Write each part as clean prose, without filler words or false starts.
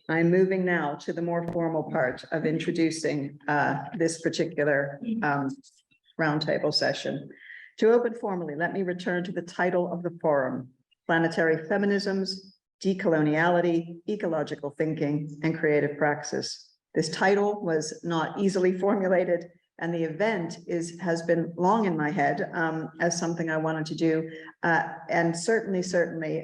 I'm moving now to the more formal part of introducing this particular roundtable session. To open formally, let me return to the title of the forum, Planetary Feminisms, Decoloniality, Ecological Thinking, and Creative Praxis. This title was not easily formulated, and the event has been long in my head as something I wanted to do, and certainly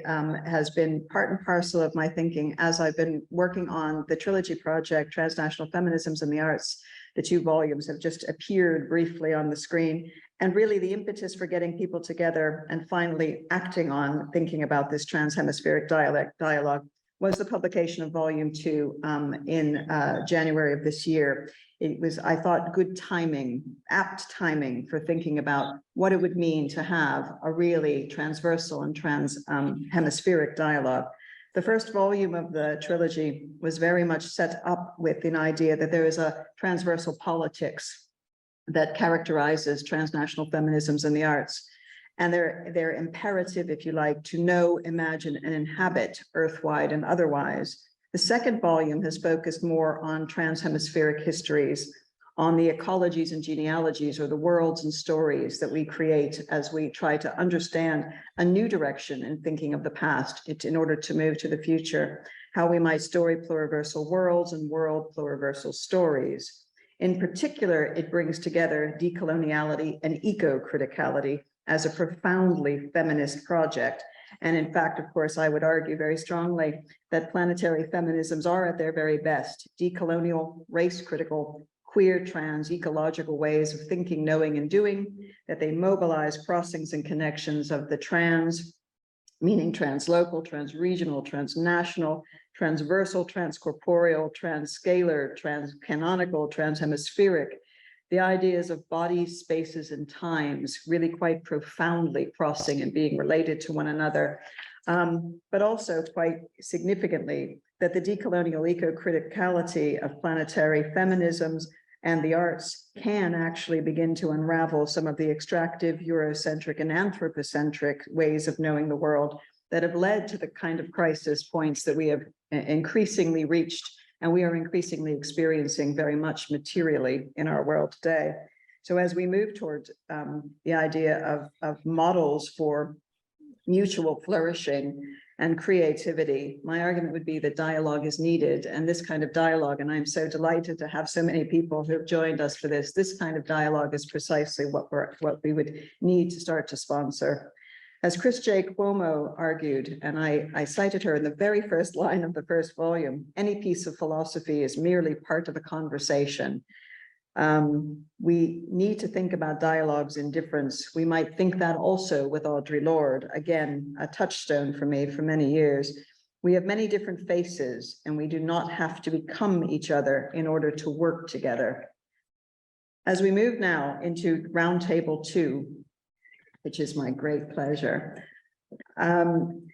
has been part and parcel of my thinking as I've been working on the trilogy project, Transnational Feminisms and the Arts. The 2 volumes have just appeared briefly on the screen, and really the impetus for getting people together and finally acting on thinking about this transhemispheric dialogue was the publication of volume 2 in January of this year. It was, I thought, good timing, apt timing for thinking about what it would mean to have a really transversal and transhemispheric dialogue. The first volume of the trilogy was very much set up with an idea that there is a transversal politics that characterizes transnational feminisms and the arts. And they're imperative, if you like, to know, imagine, and inhabit Earthwide and Otherwise. The second volume has focused more on transhemispheric histories, on the ecologies and genealogies, or the worlds and stories that we create as we try to understand a new direction in thinking of the past in order to move to the future, how we might story pluriversal worlds and world pluriversal stories. In particular, it brings together decoloniality and eco-criticality as a profoundly feminist project. And in fact, of course, I would argue very strongly that planetary feminisms are at their very best, decolonial, race-critical, queer, trans, ecological ways of thinking, knowing, and doing, that they mobilize crossings and connections of the trans, meaning translocal, transregional, transnational, transversal, transcorporeal, trans-scalar, trans-canonical, transhemispheric, the ideas of bodies, spaces, and times really quite profoundly crossing and being related to one another, but also quite significantly that the decolonial eco-criticality of planetary feminisms and the arts can actually begin to unravel some of the extractive, Eurocentric, and anthropocentric ways of knowing the world that have led to the kind of crisis points that we have increasingly reached and we are increasingly experiencing very much materially in our world today. So as we move towards the idea of models for mutual flourishing and creativity, my argument would be that dialogue is needed, and this kind of dialogue, and I'm so delighted to have so many people who have joined us for this kind of dialogue is precisely what we would need to start to sponsor. As Chris J. Cuomo argued, and I cited her in the very first line of the first volume, any piece of philosophy is merely part of a conversation. We need to think about dialogues in difference. We might think that also with Audre Lorde, again, a touchstone for me for many years. We have many different faces, and we do not have to become each other in order to work together. As we move now into Roundtable 2, which is my great pleasure.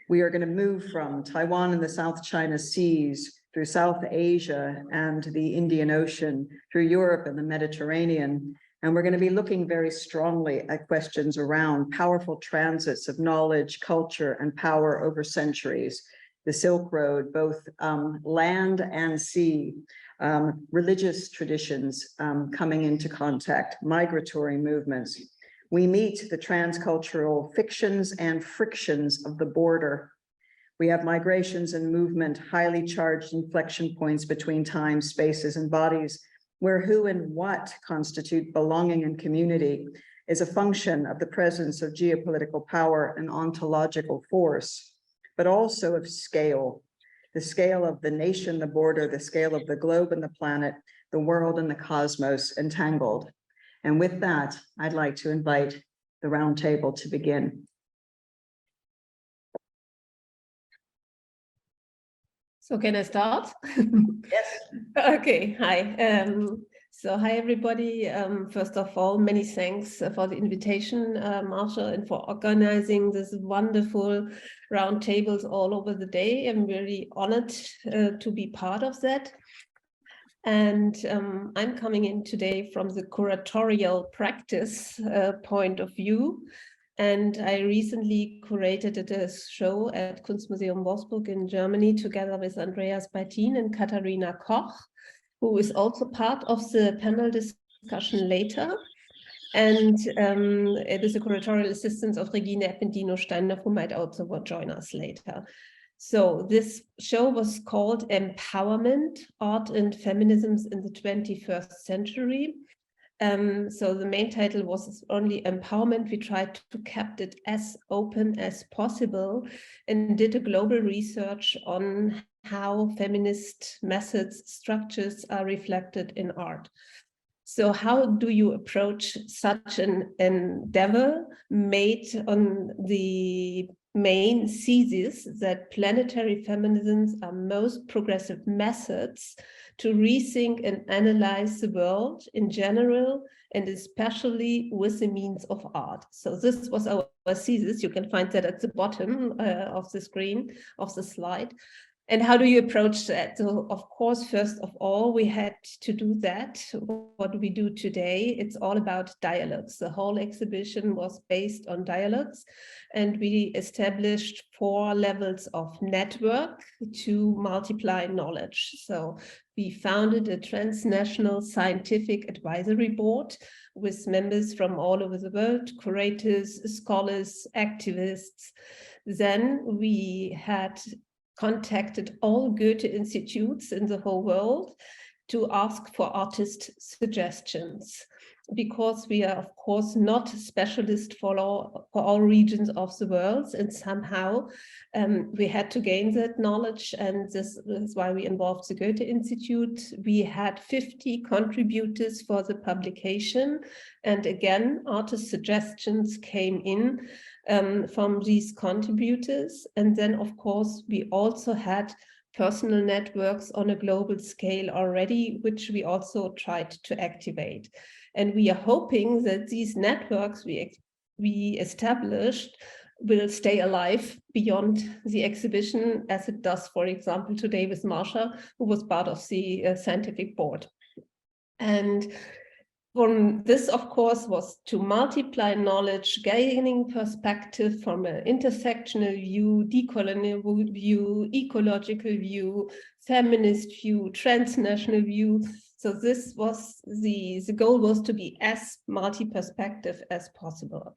We are going to move from Taiwan and the South China Seas through South Asia and the Indian Ocean, through Europe and the Mediterranean. And we're going to be looking very strongly at questions around powerful transits of knowledge, culture, and power over centuries. The Silk Road, both land and sea, religious traditions coming into contact, migratory movements. We meet the transcultural fictions and frictions of the border. We have migrations and movement, highly charged inflection points between time, spaces, and bodies, where who and what constitute belonging and community is a function of the presence of geopolitical power and ontological force, but also of scale, the scale of the nation, the border, the scale of the globe and the planet, the world and the cosmos entangled. And with that, I'd like to invite the roundtable to begin. So can I start? Yes. Okay, hi. So hi, everybody. First of all, many thanks for the invitation, Marsha, and for organizing this wonderful roundtables all over the day. I'm really honored to be part of that. And I'm coming in today from the curatorial practice point of view. And I recently curated a show at Kunstmuseum Wolfsburg in Germany together with Andreas Beitin and Katharina Koch, who is also part of the panel discussion later. And it is a curatorial assistance of Regine Appendino-Steiner, who might also join us later. So this show was called Empowerment, Art and Feminisms in the 21st Century. So the main title was only empowerment. We tried to keep it as open as possible and did a global research on how feminist methods, structures are reflected in art. So how do you approach such an endeavor made on the main thesis that planetary feminisms are most progressive methods to rethink and analyze the world in general, and especially with the means of art? So this was our thesis. You can find that at the bottom of the screen, of the slide. And how do you approach that? So, of course, first of all, we had to do that. What do we do today? It's all about dialogues. The whole exhibition was based on dialogues, and we established 4 levels of network to multiply knowledge. So we founded a transnational scientific advisory board with members from all over the world, curators, scholars, activists. Then we had contacted all Goethe institutes in the whole world to ask for artist suggestions, because we are, of course, not specialists for all regions of the world, and somehow we had to gain that knowledge, and this is why we involved the Goethe Institute. We had 50 contributors for the publication, and again, artist suggestions came in from these contributors. And then, of course, we also had personal networks on a global scale already, which we also tried to activate. And we are hoping that these networks we established will stay alive beyond the exhibition, as it does, for example, today with Marsha, who was part of the scientific board. And from this, of course, was to multiply knowledge, gaining perspective from an intersectional view, decolonial view, ecological view, feminist view, transnational view. So this was the goal was to be as multi-perspective as possible.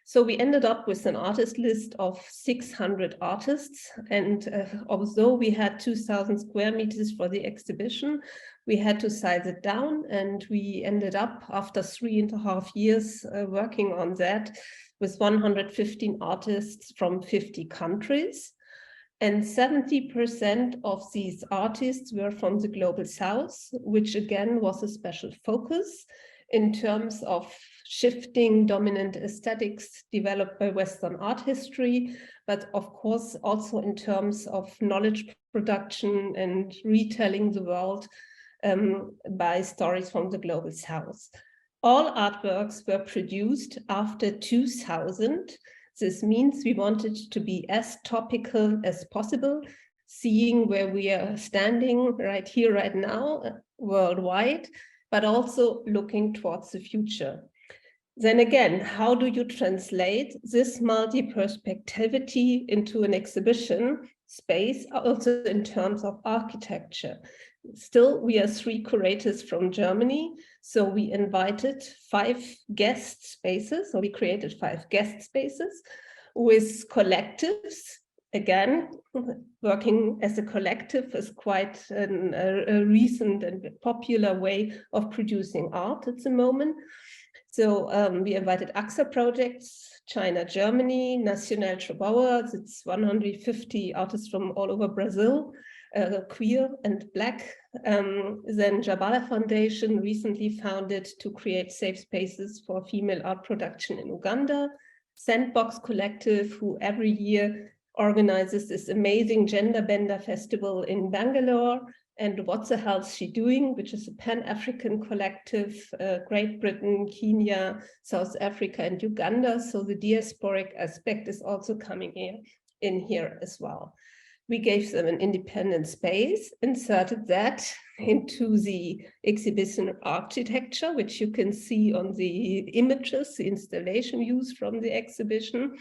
So we ended up with an artist list of 600 artists. And although we had 2,000 square meters for the exhibition, we had to size it down, and we ended up, after 3.5 years working on that, with 115 artists from 50 countries. And 70% of these artists were from the Global South, which again was a special focus in terms of shifting dominant aesthetics developed by Western art history, but of course also in terms of knowledge production and retelling the world by stories from the Global South. All artworks were produced after 2000. This means we wanted to be as topical as possible, seeing where we are standing right here, right now, worldwide, but also looking towards the future. Then again, how do you translate this multi-perspectivity into an exhibition space, also in terms of architecture? Still, we are 3 curators from Germany, so we invited 5 guest spaces, so we created 5 guest spaces with collectives. Again, working as a collective is quite a recent and popular way of producing art at the moment. So we invited AXA projects, China, Germany, National Trobauer, it's 150 artists from all over Brazil, queer and Black. Then Jabala Foundation, recently founded to create safe spaces for female art production in Uganda. Sandbox Collective, who every year organizes this amazing Gender Bender Festival in Bangalore. And What the Hell's She Doing, which is a Pan-African collective, Great Britain, Kenya, South Africa, and Uganda. So the diasporic aspect is also coming in here as well. We gave them an independent space, inserted that into the exhibition architecture, which you can see on the images, the installation views from the exhibition.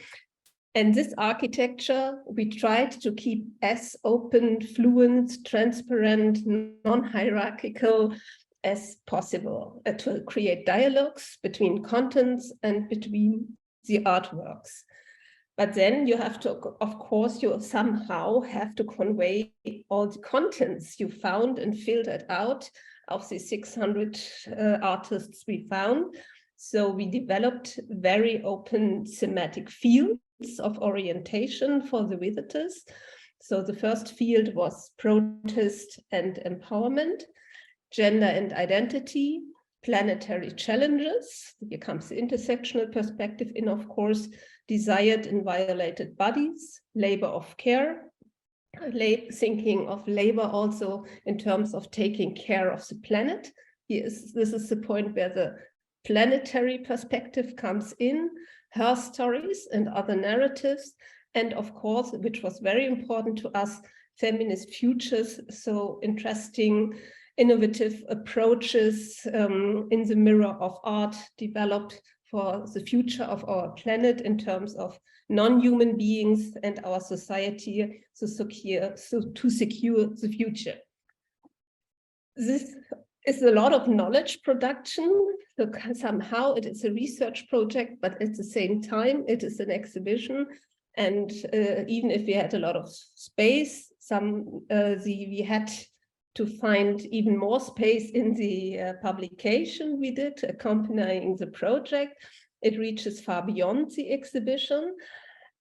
And this architecture, we tried to keep as open, fluent, transparent, non-hierarchical as possible, to create dialogues between contents and between the artworks. But then you have to, of course, you somehow have to convey all the contents you found and filtered out of the 600 artists we found. So we developed very open thematic fields of orientation for the visitors. So the first field was protest and empowerment, gender and identity, planetary challenges. Here comes the intersectional perspective in, of course, desired and violated bodies, labor of care, thinking of labor also in terms of taking care of the planet. This is the point where the planetary perspective comes in, her stories and other narratives, and of course, which was very important to us, feminist futures, so interesting, innovative approaches in the mirror of art developed for the future of our planet in terms of non-human beings and our society to secure the future. This is a lot of knowledge production. So somehow it is a research project, but at the same time, it is an exhibition. And even if we had a lot of space, we had to find even more space in the publication we did accompanying the project. It reaches far beyond the exhibition.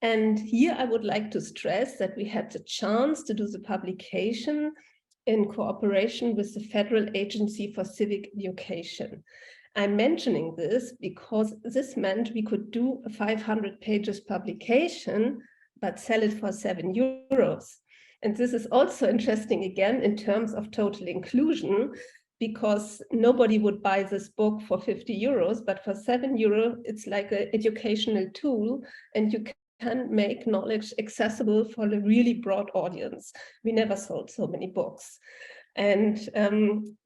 And here I would like to stress that we had the chance to do the publication in cooperation with the Federal Agency for Civic Education. I'm mentioning this because this meant we could do a 500 pages publication, but sell it for €7. And this is also interesting again in terms of total inclusion, because nobody would buy this book for €50, but for €7, it's like an educational tool, and you can make knowledge accessible for a really broad audience. We never sold so many books. And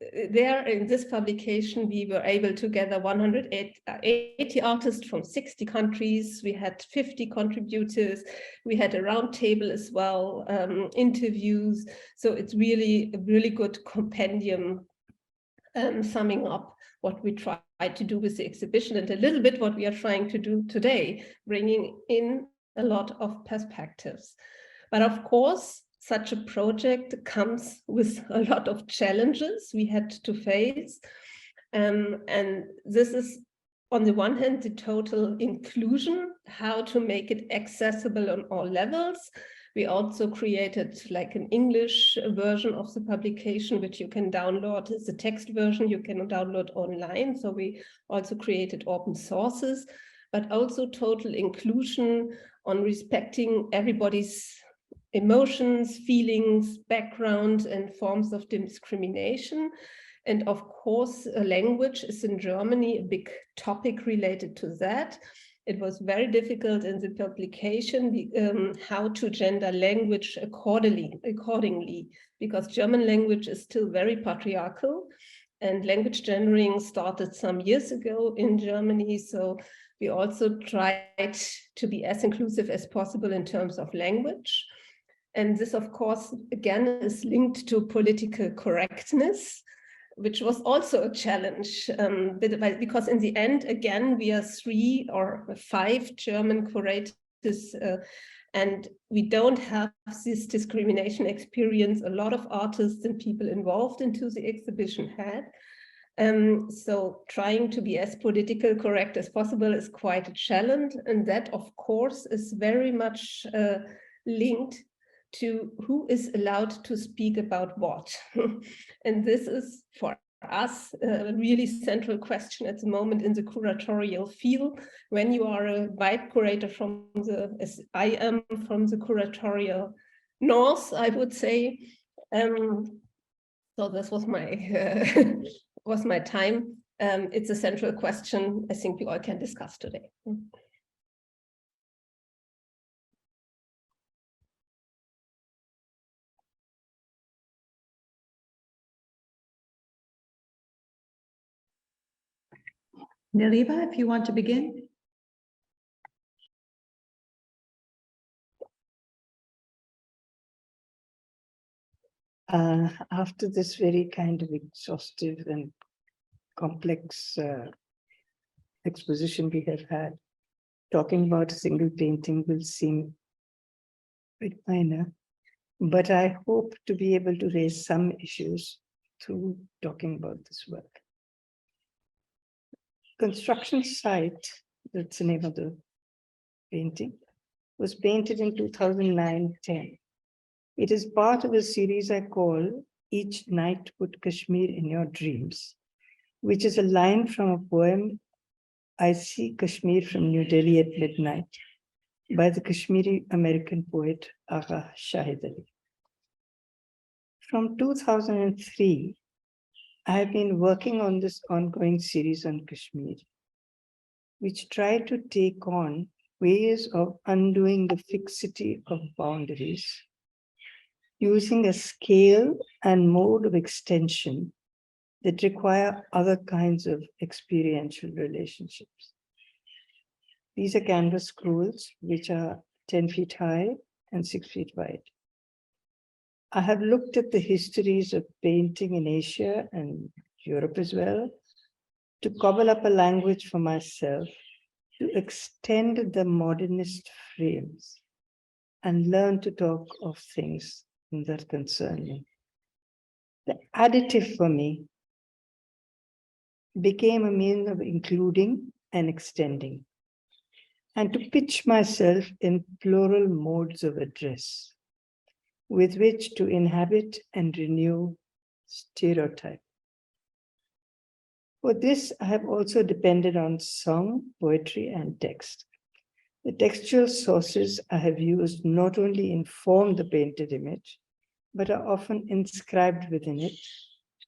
there in this publication, we were able to gather 180 artists from 60 countries. We had 50 contributors. We had a roundtable as well, interviews. So it's really a really good compendium summing up what we tried to do with the exhibition and a little bit what we are trying to do today, bringing in a lot of perspectives. But of course, such a project comes with a lot of challenges we had to face. And this is, on the one hand, the total inclusion, how to make it accessible on all levels. We also created like an English version of the publication, which you can download. It's a text version you can download online. So we also created open sources, but also total inclusion on respecting everybody's emotions, feelings, background, and forms of discrimination. And of course, language is in Germany a big topic related to that. It was very difficult in the publication how to gender language accordingly, because German language is still very patriarchal, and language gendering started some years ago in Germany. So we also tried to be as inclusive as possible in terms of language. And this, of course, again, is linked to political correctness, which was also a challenge, because in the end, again, we are 3 or 5 German curators, and we don't have this discrimination experience a lot of artists and people involved into the exhibition had. So trying to be as politically correct as possible is quite a challenge. And that, of course, is very much linked to who is allowed to speak about what. And this is, for us, a really central question at the moment in the curatorial field. When you are a white curator from as I am from the curatorial north, I would say. So this was my, was my time. It's a central question I think we all can discuss today. Nilimah, if you want to begin. After this very kind of exhaustive and complex exposition we have had, talking about a single painting will seem a bit minor, but I hope to be able to raise some issues through talking about this work. Construction Site, that's the name of the painting, was painted in 2009-10. It is part of a series I call Each Night Put Kashmir in Your Dreams, which is a line from a poem, I See Kashmir from New Delhi at Midnight, by the Kashmiri American poet Agha Shahid Ali. From 2003, I have been working on this ongoing series on Kashmir, which try to take on ways of undoing the fixity of boundaries, using a scale and mode of extension that require other kinds of experiential relationships. These are canvas scrolls, which are 10 feet high and 6 feet wide. I have looked at the histories of painting in Asia and Europe as well, to cobble up a language for myself, to extend the modernist frames and learn to talk of things that concern me. The additive for me became a means of including and extending, and to pitch myself in plural modes of address, with which to inhabit and renew stereotype. For this, I have also depended on song, poetry, and text. The textual sources I have used not only inform the painted image, but are often inscribed within it,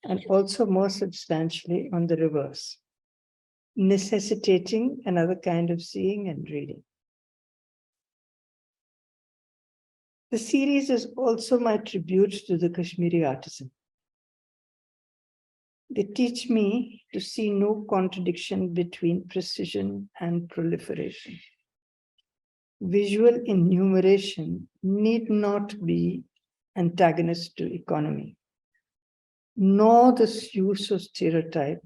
and also more substantially on the reverse, necessitating another kind of seeing and reading. The series is also my tribute to the Kashmiri artisan. They teach me to see no contradiction between precision and proliferation. Visual enumeration need not be antagonist to economy, nor the use of stereotype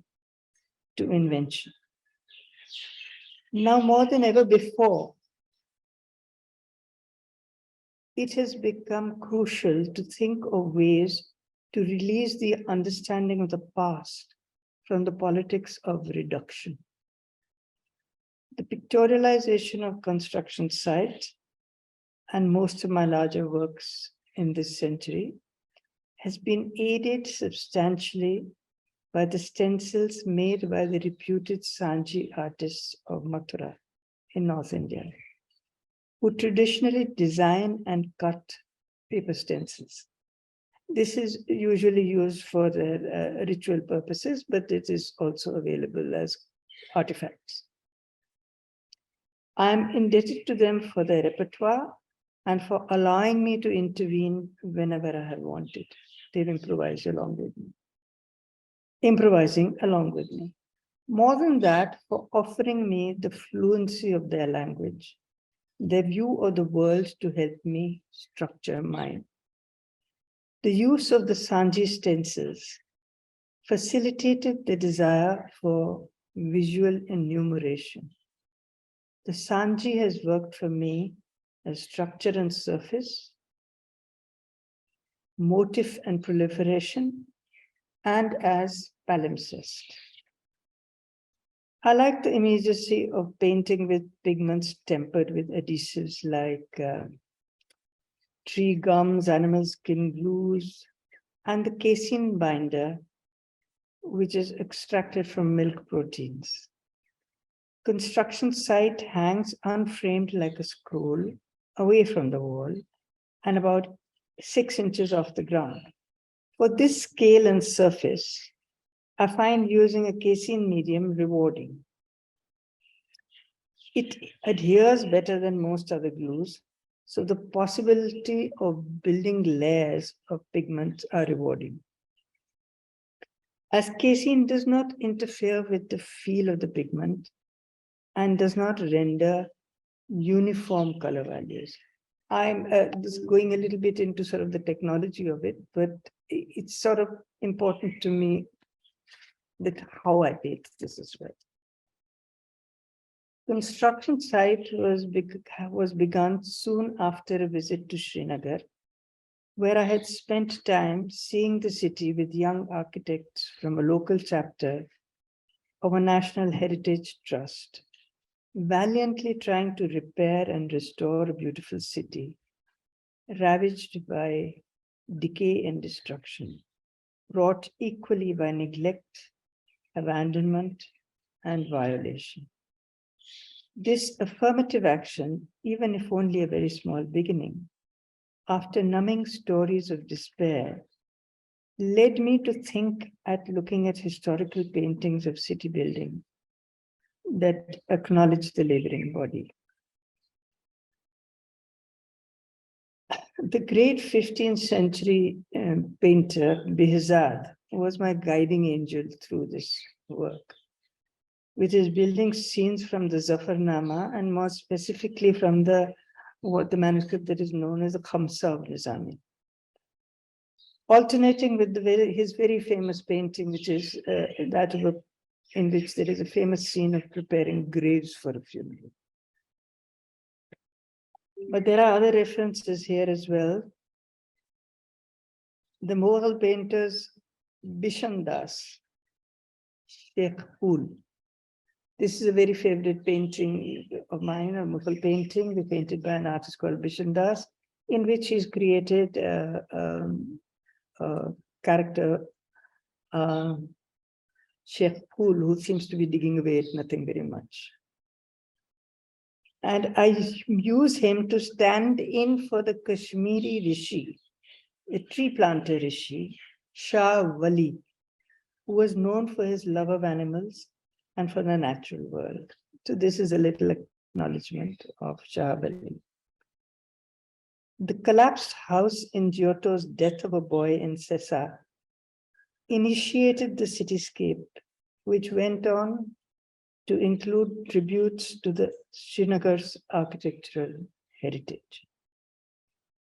to invention. Now more than ever before, it has become crucial to think of ways to release the understanding of the past from the politics of reduction. The pictorialization of construction sites and most of my larger works in this century has been aided substantially by the stencils made by the reputed Sanji artists of Mathura in North India, who traditionally design and cut paper stencils. This is usually used for the ritual purposes, but it is also available as artifacts. I am indebted to them for their repertoire and for allowing me to intervene whenever I have wanted. They've improvised along with me. Improvising along with me. More than that, for offering me the fluency of their language, their view of the world to help me structure mine. The use of the Sanji stencils facilitated the desire for visual enumeration. The Sanji has worked for me as structure and surface, motif and proliferation, and as palimpsest. I like the immediacy of painting with pigments tempered with adhesives like tree gums, animal skin glues, and the casein binder, which is extracted from milk proteins. Construction site hangs unframed like a scroll away from the wall and about 6 inches off the ground. For this scale and surface, I find using a casein medium rewarding. It adheres better than most other glues, so the possibility of building layers of pigments are rewarding. As casein does not interfere with the feel of the pigment and does not render uniform color values. I'm just going a little bit into sort of the technology of it, but it's sort of important to me that how I paint this as well. Construction site was begun soon after a visit to Srinagar, where I had spent time seeing the city with young architects from a local chapter of a National Heritage Trust, valiantly trying to repair and restore a beautiful city, ravaged by decay and destruction, wrought equally by neglect, abandonment, and violation. This affirmative action, even if only a very small beginning, after numbing stories of despair, led me to think at looking at historical paintings of city building that acknowledge the laboring body. The great 15th century painter Behzad was my guiding angel through this work, with his building scenes from the Zafarnama and more specifically from the manuscript that is known as the Khamsa of Nizami. Alternating with his very famous painting, which is that of in which there is a famous scene of preparing graves for a funeral. But there are other references here as well. The Mughal painters Bishan Das, Sheikh Pool. This is a very favorite painting of mine, a Mughal painting painted by an artist called Bishan Das, in which he's created a character, Sheikh Pool, who seems to be digging away at nothing very much. And I use him to stand in for the Kashmiri Rishi, a tree planter Rishi, Shah Wali, who was known for his love of animals and for the natural world. So this is a little acknowledgement of Shah Wali. The collapsed house in Giotto's Death of a Boy in Sessa initiated the cityscape, which went on to include tributes to the Srinagar's architectural heritage,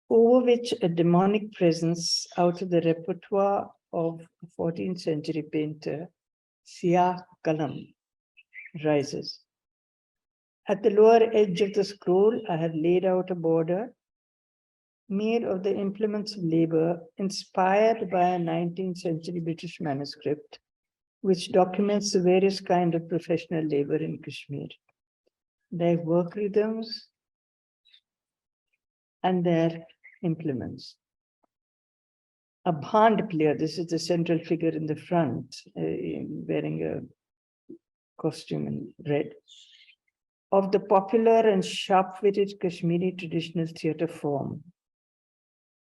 over which a demonic presence out of the repertoire of 14th century painter Siyah Kalam rises. At the lower edge of the scroll, I have laid out a border made of the implements of labor inspired by a 19th century British manuscript, which documents the various kinds of professional labor in Kashmir, their work rhythms, and their implements. A band player, this is the central figure in the front, wearing a costume in red, of the popular and sharp-witted Kashmiri traditional theatre form,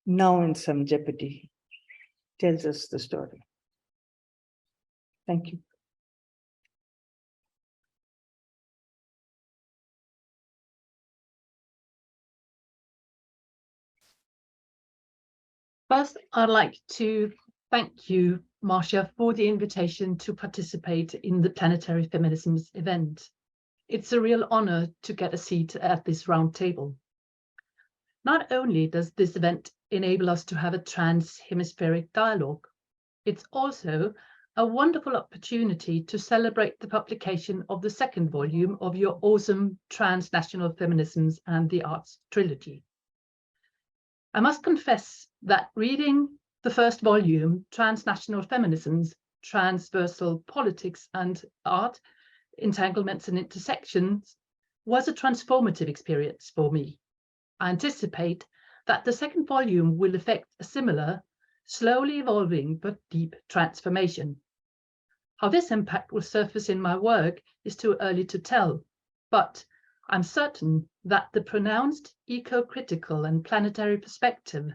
now in some jeopardy, tells us the story. Thank you. First, I'd like to thank you, Marsha, for the invitation to participate in the Planetary Feminisms event. It's a real honor to get a seat at this roundtable. Not only does this event enable us to have a transhemispheric dialogue, it's also a wonderful opportunity to celebrate the publication of the second volume of your awesome Transnational Feminisms and the Arts trilogy. I must confess that reading the first volume, Transnational Feminisms, Transversal Politics and Art, Entanglements and Intersections, was a transformative experience for me. I anticipate that the second volume will effect a similar, slowly evolving but deep transformation. How this impact will surface in my work is too early to tell, but I'm certain that the pronounced eco-critical and planetary perspective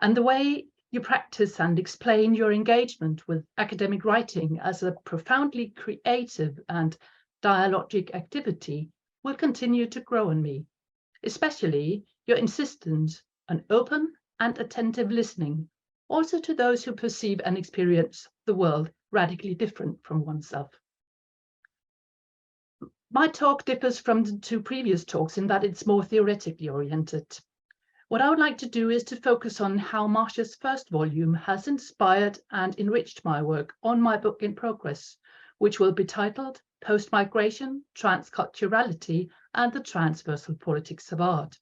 and the way you practice and explain your engagement with academic writing as a profoundly creative and dialogic activity will continue to grow on me, especially your insistence on open and attentive listening also to those who perceive and experience the world radically different from oneself. My talk differs from the two previous talks in that it's more theoretically oriented. What I would like to do is to focus on how Marsha's first volume has inspired and enriched my work on my book in progress, which will be titled Post-Migration, Transculturality and the Transversal Politics of Art.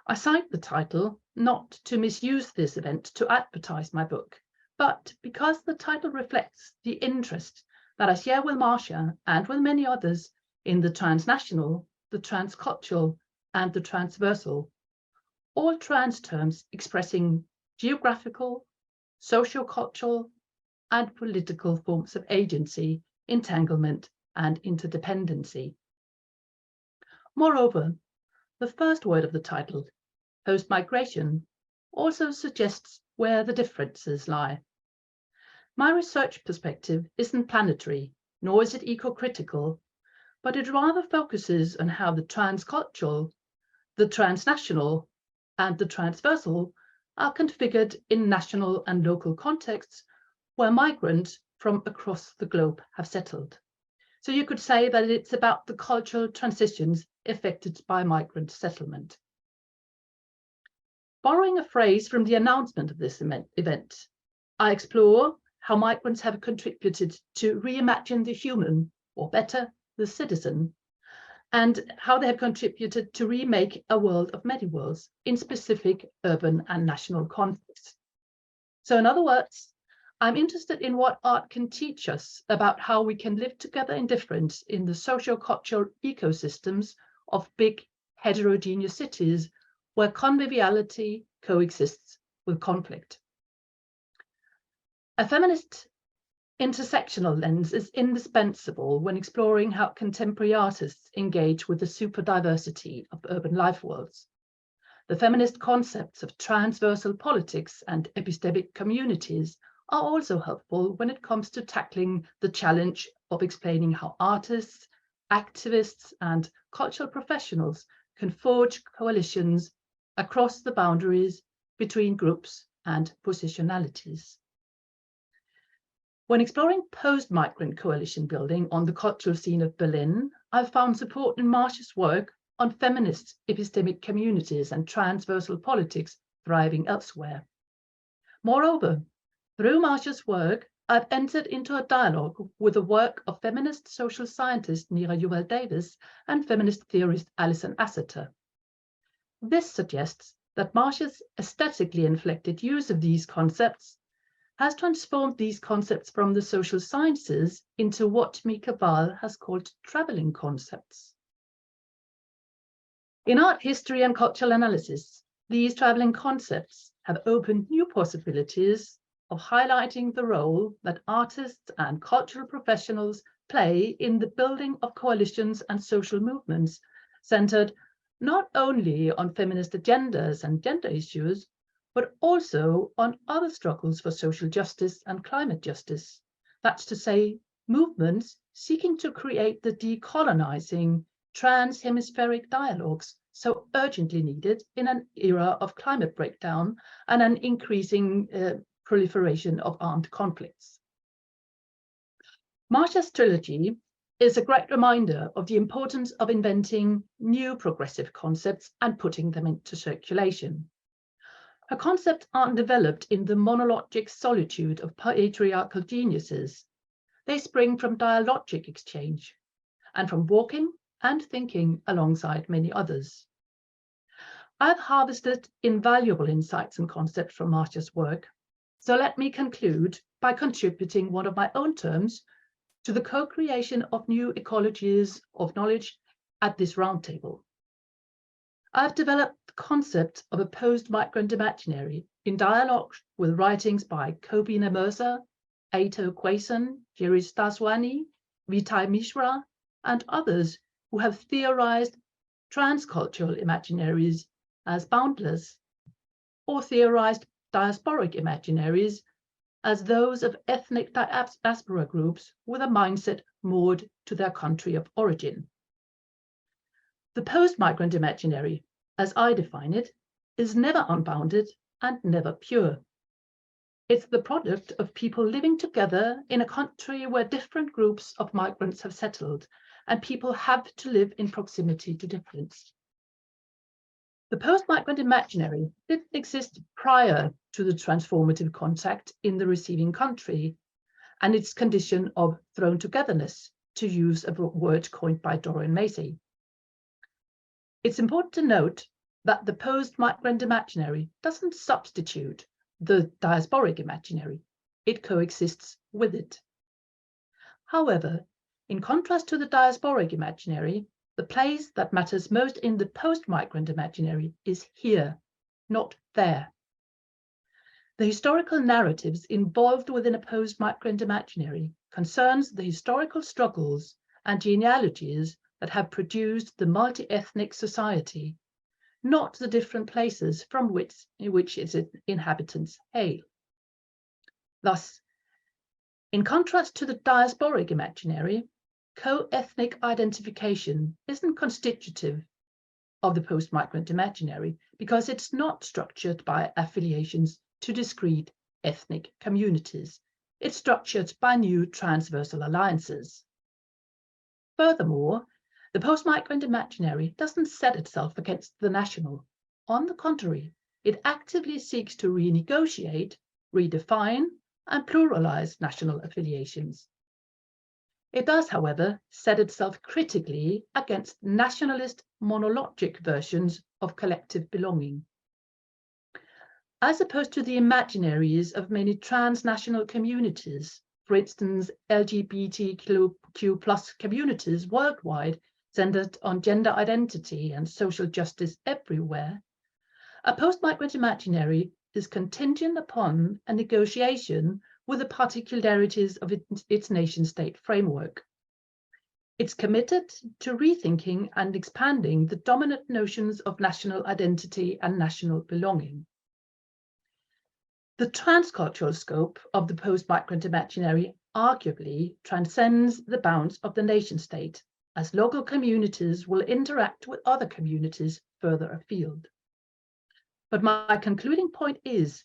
I cite the title not to misuse this event to advertise my book, but because the title reflects the interest that I share with Marsha and with many others in the transnational, the transcultural, and the transversal, all trans terms expressing geographical, socio-cultural, and political forms of agency, entanglement, and interdependency. Moreover, the first word of the title, post-migration, also suggests where the differences lie. My research perspective isn't planetary, nor is it eco-critical, but it rather focuses on how the transcultural, the transnational, and the transversal are configured in national and local contexts where migrants from across the globe have settled. So you could say that it's about the cultural transitions effected by migrant settlement. Borrowing a phrase from the announcement of this event, I explore how migrants have contributed to reimagine the human, or better, the citizen, and how they have contributed to remake a world of many worlds in specific urban and national contexts. So in other words, I'm interested in what art can teach us about how we can live together in difference in the socio-cultural ecosystems of big heterogeneous cities where conviviality coexists with conflict. A feminist intersectional lens is indispensable when exploring how contemporary artists engage with the super diversity of urban life worlds. The feminist concepts of transversal politics and epistemic communities are also helpful when it comes to tackling the challenge of explaining how artists, activists, and cultural professionals can forge coalitions across the boundaries between groups and positionalities. When exploring post-migrant coalition building on the cultural scene of Berlin, I've found support in Marsha's work on feminist epistemic communities and transversal politics thriving elsewhere. Moreover, through Marsha's work, I've entered into a dialogue with the work of feminist social scientist Nira Yuval Davis and feminist theorist Alison Asseter. This suggests that Marsha's aesthetically inflected use of these concepts has transformed these concepts from the social sciences into what Mika Wahl has called traveling concepts. In art history and cultural analysis, these traveling concepts have opened new possibilities of highlighting the role that artists and cultural professionals play in the building of coalitions and social movements centered not only on feminist agendas and gender issues, but also on other struggles for social justice and climate justice. That's to say, movements seeking to create the decolonizing transhemispheric dialogues so urgently needed in an era of climate breakdown and an increasing proliferation of armed conflicts. Marsha's trilogy is a great reminder of the importance of inventing new progressive concepts and putting them into circulation. Her concepts aren't developed in the monologic solitude of patriarchal geniuses. They spring from dialogic exchange and from walking and thinking alongside many others. I've harvested invaluable insights and concepts from Marsha's work, so let me conclude by contributing one of my own terms to the co-creation of new ecologies of knowledge at this roundtable. I've developed the concept of a post-migrant imaginary in dialogue with writings by Kobina Mirza, Aito Quason, Girish Daswani, Vitai Mishra, and others who have theorized transcultural imaginaries as boundless, or theorized diasporic imaginaries as those of ethnic diaspora groups with a mindset moored to their country of origin. The post-migrant imaginary, as I define it, is never unbounded and never pure. It's the product of people living together in a country where different groups of migrants have settled, and people have to live in proximity to difference. The post-migrant imaginary didn't exist prior to the transformative contact in the receiving country and its condition of thrown togetherness, to use a word coined by Dorian Macy. It's important to note that the post-migrant imaginary doesn't substitute the diasporic imaginary, it coexists with it. However, in contrast to the diasporic imaginary, the place that matters most in the post-migrant imaginary is here, not there. The historical narratives involved within a post-migrant imaginary concerns the historical struggles and genealogies that have produced the multi-ethnic society, not the different places from which its inhabitants hail. Thus, in contrast to the diasporic imaginary, co-ethnic identification isn't constitutive of the post-migrant imaginary because it's not structured by affiliations to discrete ethnic communities. It's structured by new transversal alliances. Furthermore, the post-migrant imaginary doesn't set itself against the national. On the contrary, it actively seeks to renegotiate, redefine, and pluralize national affiliations. It does, however, set itself critically against nationalist monologic versions of collective belonging. As opposed to the imaginaries of many transnational communities, for instance, LGBTQ+ communities worldwide centered on gender identity and social justice everywhere, a post-migrant imaginary is contingent upon a negotiation with the particularities of its nation-state framework. It's committed to rethinking and expanding the dominant notions of national identity and national belonging. The transcultural scope of the post-migrant imaginary arguably transcends the bounds of the nation-state, as local communities will interact with other communities further afield. But my concluding point is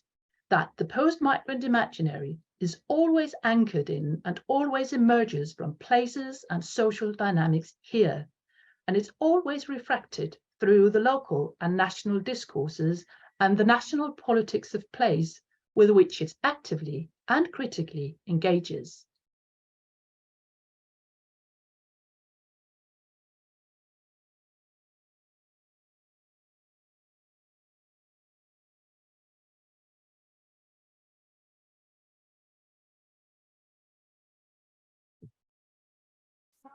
that the post-migrant imaginary is always anchored in and always emerges from places and social dynamics here, and it's always refracted through the local and national discourses and the national politics of place with which it actively and critically engages.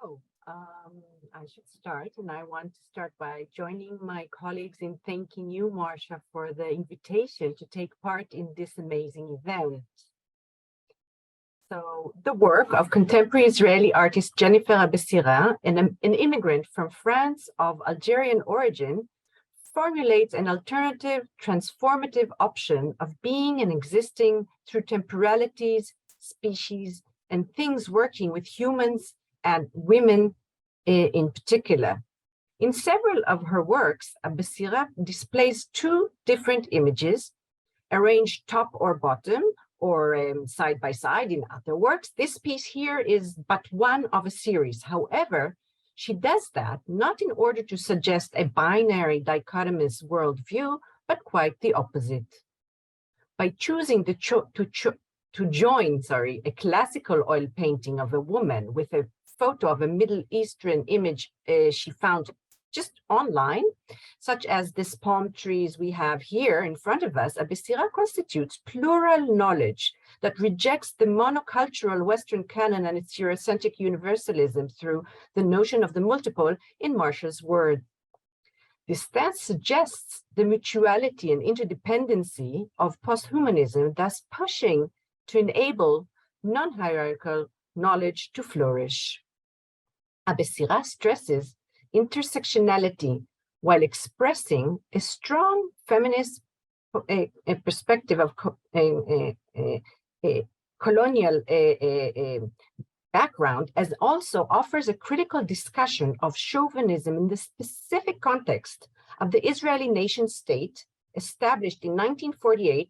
So I should start, and I want to start by joining my colleagues in thanking you, Marsha, for the invitation to take part in this amazing event. So the work of contemporary Israeli artist Jennifer Abessira, an immigrant from France of Algerian origin, formulates an alternative, transformative option of being and existing through temporalities, species, and things working with humans and women in particular. In several of her works, Abessira displays two different images, arranged top or bottom, or side by side in other works. This piece here is but one of a series. However, she does that not in order to suggest a binary dichotomous worldview, but quite the opposite. By choosing to join a classical oil painting of a woman with a photo of a Middle Eastern image she found just online, such as this palm trees we have here in front of us, Abessira constitutes plural knowledge that rejects the monocultural Western canon and its Eurocentric universalism through the notion of the multiple in Marsha's word. This stance suggests the mutuality and interdependency of posthumanism, thus pushing to enable non-hierarchical knowledge to flourish. Abessira stresses intersectionality while expressing a strong feminist perspective of colonial background, as also offers a critical discussion of chauvinism in the specific context of the Israeli nation state established in 1948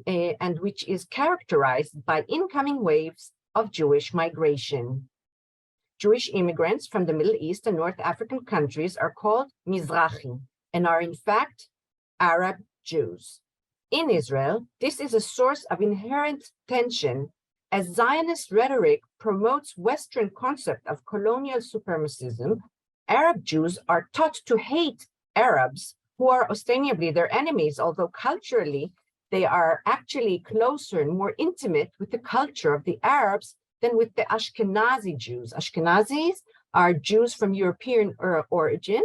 and which is characterized by incoming waves of Jewish migration. Jewish immigrants from the Middle East and North African countries are called Mizrahi and are in fact Arab Jews. In Israel, this is a source of inherent tension as Zionist rhetoric promotes Western concept of colonial supremacism. Arab Jews are taught to hate Arabs who are ostensibly their enemies, although culturally they are actually closer and more intimate with the culture of the Arabs than with the Ashkenazi Jews. Ashkenazis are Jews from European origin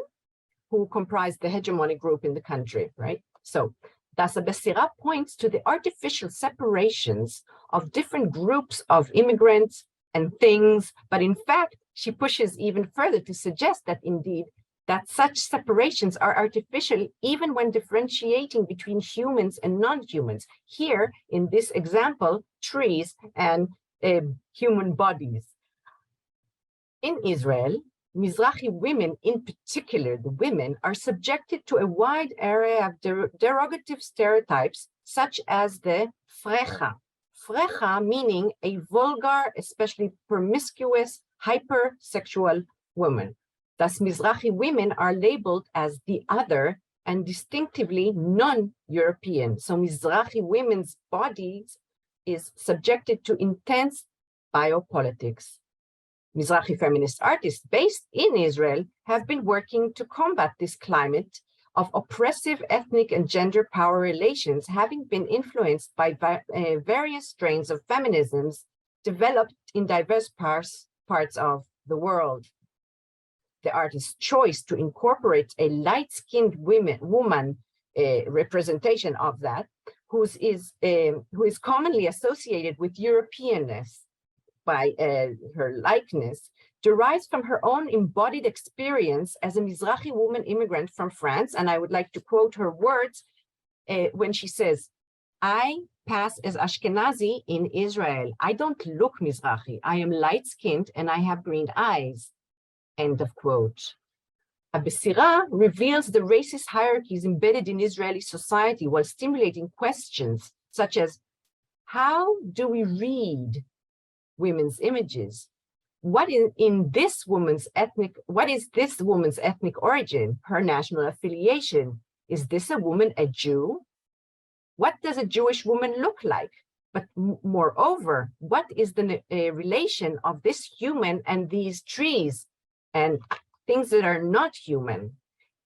who comprise the hegemonic group in the country, right? So thus, Becerra points to the artificial separations of different groups of immigrants and things, but in fact, she pushes even further to suggest that indeed, that such separations are artificial even when differentiating between humans and non-humans. Here, in this example, trees and human bodies. In Israel, Mizrahi women, in particular the women, are subjected to a wide array of derogative stereotypes, such as the frecha. Frecha meaning a vulgar, especially promiscuous, hypersexual woman. Thus, Mizrahi women are labeled as the other and distinctively non-European. So Mizrahi women's bodies is subjected to intense biopolitics. Mizrahi feminist artists based in Israel have been working to combat this climate of oppressive ethnic and gender power relations, having been influenced by various strains of feminisms developed in diverse parts of the world. The artist's choice to incorporate a light-skinned woman representation of that, who is commonly associated with Europeanness by her likeness, derives from her own embodied experience as a Mizrahi woman immigrant from France. And I would like to quote her words when she says, "I pass as Ashkenazi in Israel. I don't look Mizrahi. I am light-skinned and I have green eyes." End of quote. Becerra reveals the racist hierarchies embedded in Israeli society while stimulating questions such as, how do we read women's images? What is this woman's ethnic origin, her national affiliation? Is this a woman a Jew? What does a Jewish woman look like? But moreover, what is the relation of this human and these trees and things that are not human?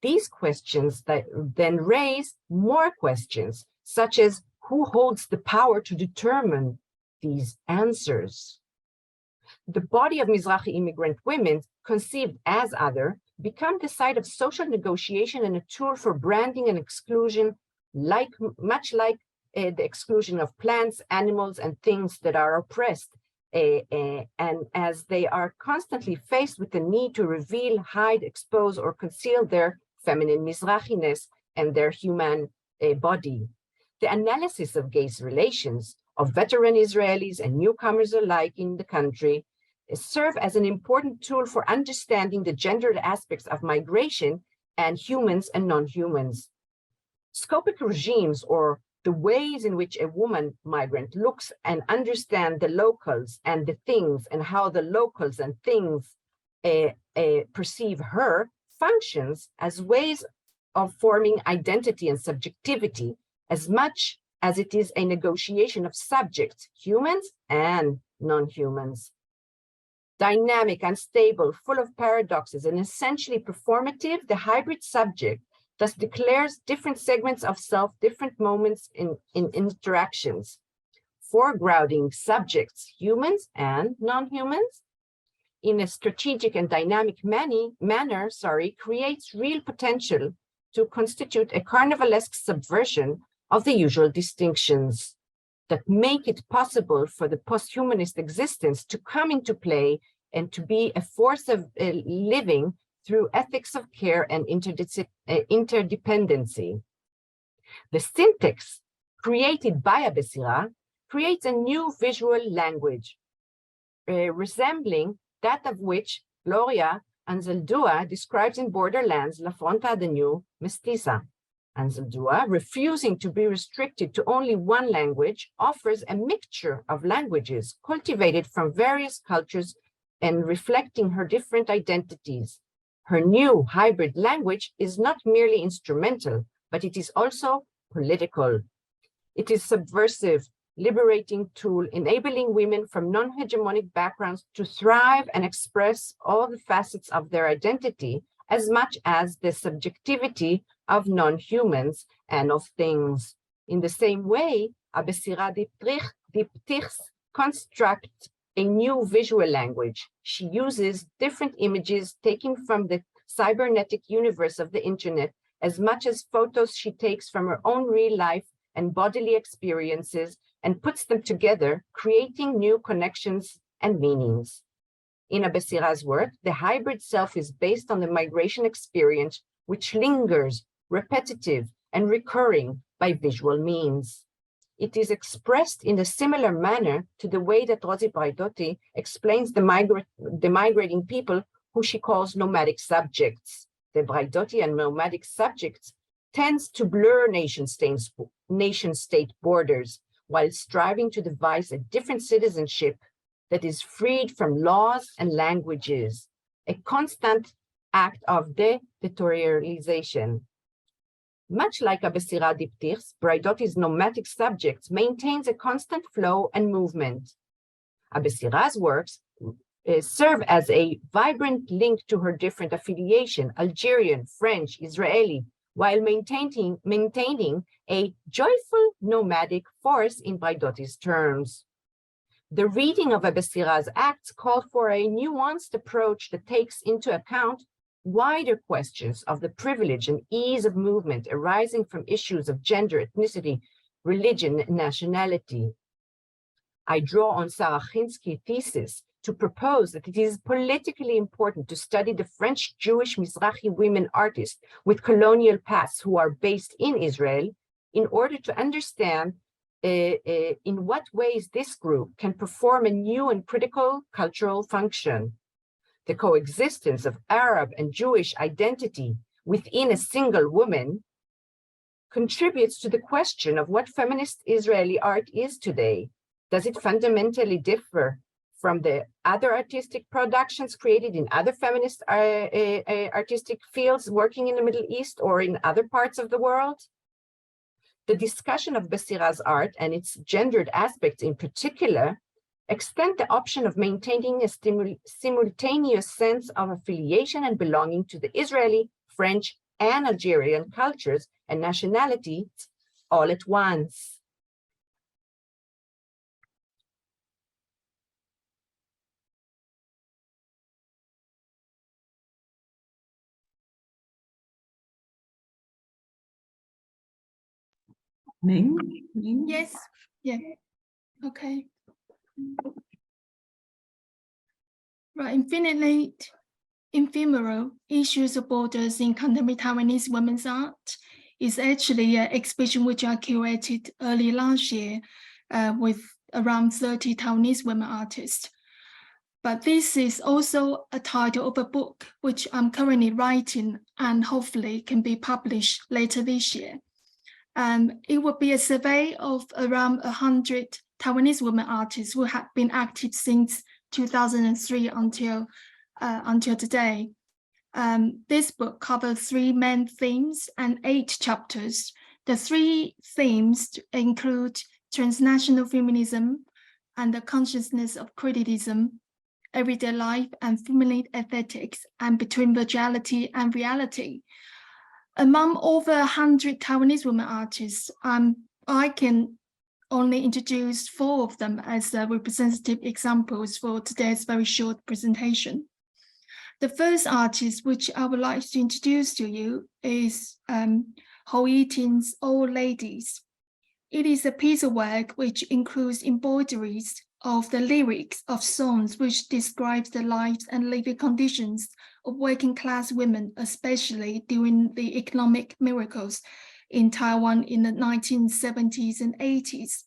These questions that then raise more questions, such as who holds the power to determine these answers? The body of Mizrahi immigrant women, conceived as other, become the site of social negotiation and a tool for branding and exclusion, much like the exclusion of plants, animals, and things that are oppressed. And as they are constantly faced with the need to reveal, hide, expose, or conceal their feminine Mizrahiness and their human body. The analysis of gaze relations of veteran Israelis and newcomers alike in the country serve as an important tool for understanding the gendered aspects of migration and humans and non-humans. Scopic regimes, or the ways in which a woman migrant looks and understands the locals and the things, and how the locals and things perceive her, functions as ways of forming identity and subjectivity, as much as it is a negotiation of subjects, humans and non-humans. Dynamic, unstable, full of paradoxes, and essentially performative, the hybrid subject thus declares different segments of self, different moments in interactions, foregrounding subjects, humans and non-humans, in a strategic and dynamic manner, creates real potential to constitute a carnivalesque subversion of the usual distinctions that make it possible for the post-humanist existence to come into play and to be a force of living through ethics of care and interdependency. The syntax created by Becerra creates a new visual language, resembling that of which Gloria Anzaldúa describes in Borderlands La Fronta de New Mestiza. Anzaldúa, refusing to be restricted to only one language, offers a mixture of languages cultivated from various cultures and reflecting her different identities. Her new hybrid language is not merely instrumental, but it is also political. It is subversive, liberating tool, enabling women from non-hegemonic backgrounds to thrive and express all the facets of their identity, as much as the subjectivity of non-humans and of things. In the same way, Abessira Diptychs constructs a new visual language. She uses different images taken from the cybernetic universe of the internet, as much as photos she takes from her own real life and bodily experiences, and puts them together, creating new connections and meanings. In Abessira's work, the hybrid self is based on the migration experience, which lingers, repetitive and recurring by visual means. It is expressed in a similar manner to the way that Rosi Braidotti explains the migrating people who she calls nomadic subjects. The Braidotti nomadic subjects tends to blur nation-state borders while striving to devise a different citizenship that is freed from laws and languages, a constant act of deterritorialization. Much like Abessira Diptychs, Braidotti's nomadic subjects maintains a constant flow and movement. Abessira's works serve as a vibrant link to her different affiliation, Algerian, French, Israeli, while maintaining a joyful nomadic force in Braidotti's terms. The reading of Abessira's acts called for a nuanced approach that takes into account wider questions of the privilege and ease of movement arising from issues of gender, ethnicity, religion, and nationality. I draw on Sarah Chinsky's thesis to propose that it is politically important to study the French Jewish Mizrahi women artists with colonial pasts who are based in Israel in order to understand in what ways this group can perform a new and critical cultural function. The coexistence of Arab and Jewish identity within a single woman contributes to the question of what feminist Israeli art is today. Does it fundamentally differ from the other artistic productions created in other feminist artistic fields working in the Middle East or in other parts of the world? The discussion of Bessira's art and its gendered aspects in particular extend the option of maintaining a simultaneous sense of affiliation and belonging to the Israeli, French, and Algerian cultures and nationalities all at once. Ming? Yes, yeah, okay. Right, infinitely ephemeral issues of borders in contemporary Taiwanese women's art is actually an exhibition which I curated early last year with around 30 Taiwanese women artists. But this is also a title of a book which I'm currently writing and hopefully can be published later this year. It will be a survey of around 100 Taiwanese women artists who have been active since 2003 until today. This book covers 3 main themes and 8 chapters. The 3 themes include transnational feminism and the consciousness of criticism, everyday life and feminine aesthetics, and between virtuality and reality. Among over 100 Taiwanese women artists, I can only introduce 4 of them as representative examples for today's very short presentation. The first artist which I would like to introduce to you is Ho Yiting's Old Ladies. It is a piece of work which includes embroideries of the lyrics of songs which describes the lives and living conditions of working class women, especially during the economic miracles in Taiwan in the 1970s and 80s.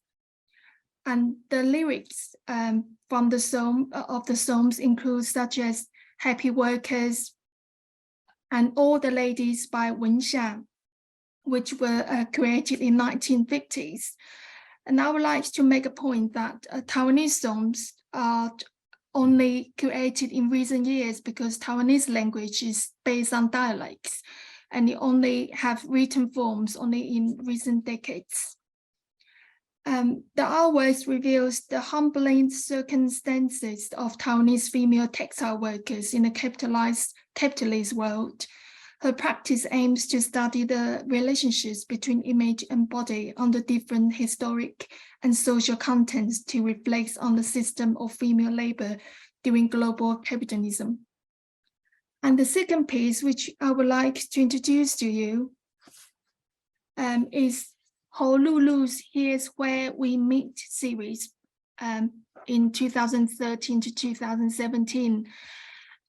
And the lyrics from the songs include such as Happy Workers and All the Ladies by Wen Xia, which were created in 1950s. And I would like to make a point that Taiwanese songs are only created in recent years because Taiwanese language is based on dialects, and it only have written forms only in recent decades. The artwork reveals the humbling circumstances of Taiwanese female textile workers in a capitalist world. Her practice aims to study the relationships between image and body under different historic and social contexts to reflect on the system of female labor during global capitalism. And the second piece, which I would like to introduce to you, is Honolulu's Here's Where We Meet series in 2013 to 2017.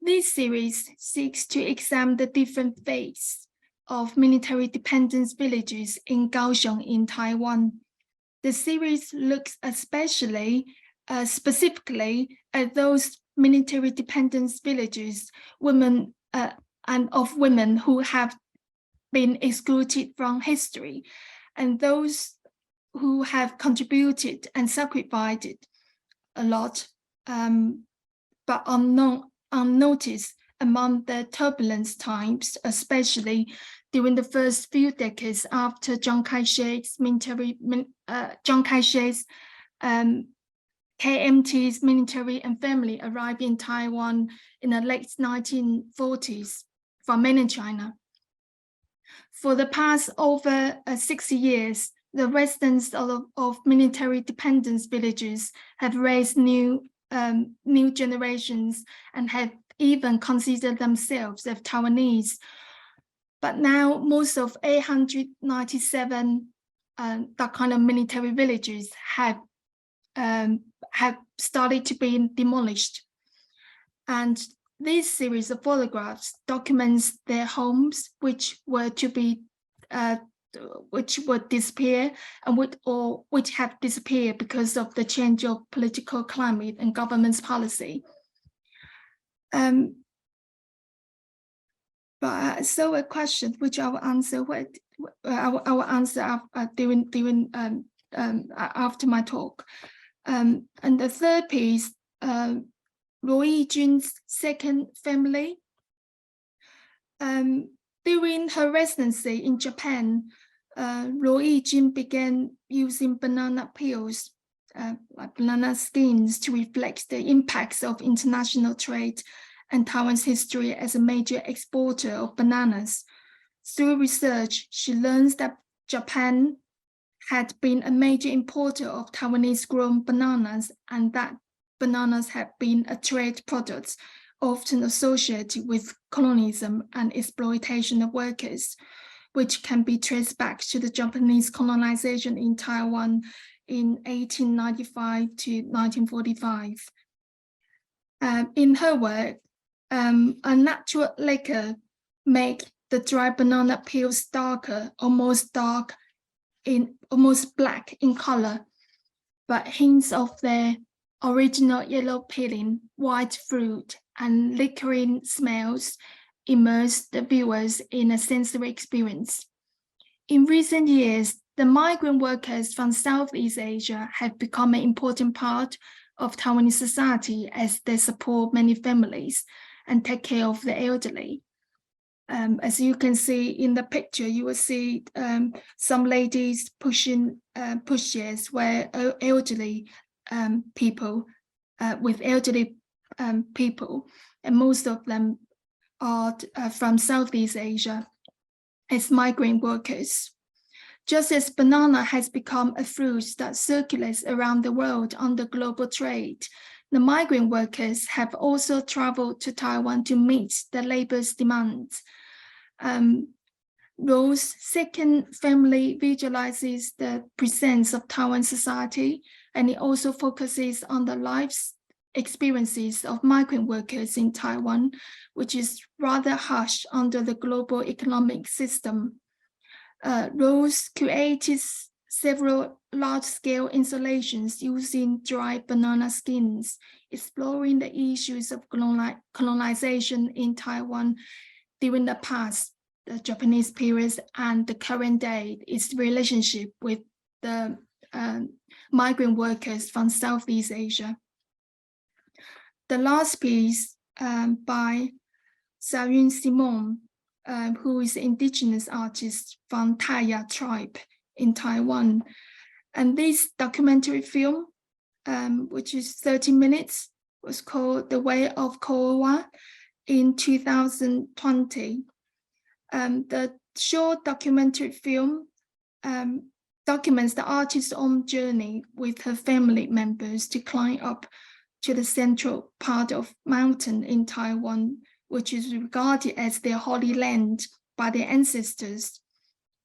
This series seeks to examine the different fates of military dependence villages in Kaohsiung in Taiwan. The series looks specifically at those military dependence villages, women who have been excluded from history, and those who have contributed and sacrificed a lot, but unnoticed among the turbulent times, especially during the first few decades after Chiang Kai-shek's KMT's military and family arrived in Taiwan in the late 1940s from mainland China. For the past over 60 years, the residents of military dependence villages have raised new generations and have even considered themselves as Taiwanese. But now most of 897 that kind of military villages have started to be demolished. And this series of photographs documents their homes, which would disappear and which have disappeared because of the change of political climate and government's policy. So a question which I will answer after my talk. And the third piece, Luo Yijun's second family. During her residency in Japan, Luo Yijun began using banana peels, like banana skins, to reflect the impacts of international trade and Taiwan's history as a major exporter of bananas. Through research, she learns that Japan had been a major importer of Taiwanese grown bananas, and that bananas have been a trade product often associated with colonialism and exploitation of workers, which can be traced back to the Japanese colonization in Taiwan in 1895 to 1945. In her work, a natural lacquer makes the dry banana peels darker, almost black in color, but hints of their original yellow peeling, white fruit, and liquorine smells immerse the viewers in a sensory experience. In recent years, the migrant workers from Southeast Asia have become an important part of Taiwanese society as they support many families and take care of the elderly. As you can see in the picture, you will see some ladies pushing pushchairs where elderly people, and most of them are from Southeast Asia as migrant workers. Just as banana has become a fruit that circulates around the world under global trade, the migrant workers have also traveled to Taiwan to meet the labor's demands. Rose's second family visualizes the presence of Taiwan society, and it also focuses on the lives experiences of migrant workers in Taiwan, which is rather harsh under the global economic system. Rose created several large-scale installations using dry banana skins, exploring the issues of colonization in Taiwan during the past, the Japanese period, and the current day, its relationship with the migrant workers from Southeast Asia. The last piece by Xiaoyun Simon, who is an indigenous artist from Taya tribe in Taiwan. And this documentary film, which is 30 minutes, was called The Way of Koawa in 2020. The short documentary film documents the artist's own journey with her family members to climb up to the central part of mountain in Taiwan, which is regarded as their holy land by their ancestors.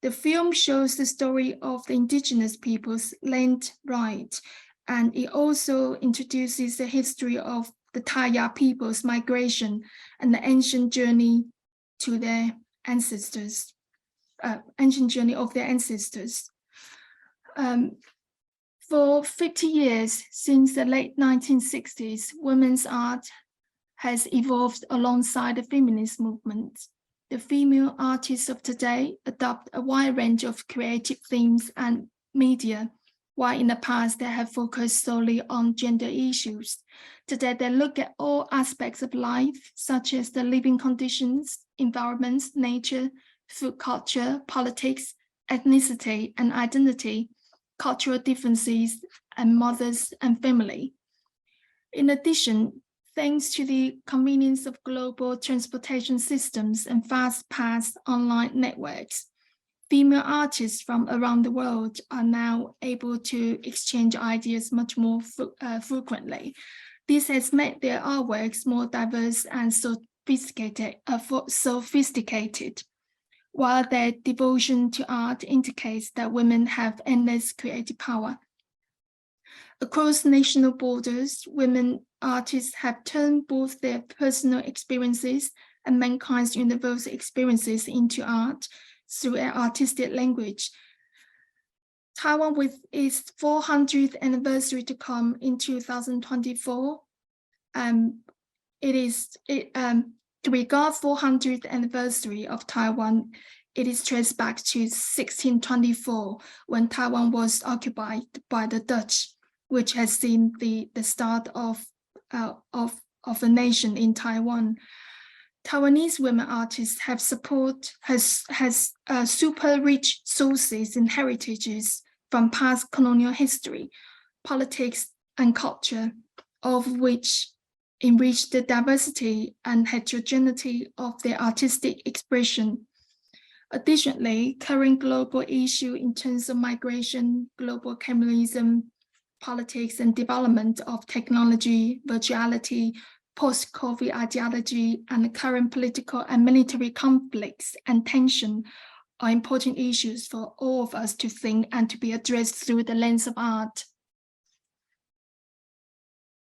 The film shows the story of the indigenous people's land right, and it also introduces the history of the Taya people's migration and the ancient journey to their ancestors, ancient journey of their ancestors. For 50 years, since the late 1960s, women's art has evolved alongside the feminist movement. The female artists of today adopt a wide range of creative themes and media, while in the past they have focused solely on gender issues. Today, they look at all aspects of life, such as the living conditions, environments, nature, food culture, politics, ethnicity and identity, cultural differences, and mothers and family. In addition, thanks to the convenience of global transportation systems and fast-paced online networks, female artists from around the world are now able to exchange ideas much more frequently. This has made their artworks more diverse and sophisticated, while their devotion to art indicates that women have endless creative power. Across national borders, women artists have turned both their personal experiences and mankind's universal experiences into art through an artistic language. Taiwan, with its 400th anniversary to come in 2024, to regard 400th anniversary of Taiwan, it is traced back to 1624, when Taiwan was occupied by the Dutch, which has seen the start of a nation in Taiwan. Taiwanese women artists have super rich sources and heritages from past colonial history, politics, and culture, of which enrich the diversity and heterogeneity of their artistic expression. Additionally, current global issues in terms of migration, global communalism, politics, and development of technology, virtuality, post-COVID ideology, and the current political and military conflicts and tension are important issues for all of us to think and to be addressed through the lens of art.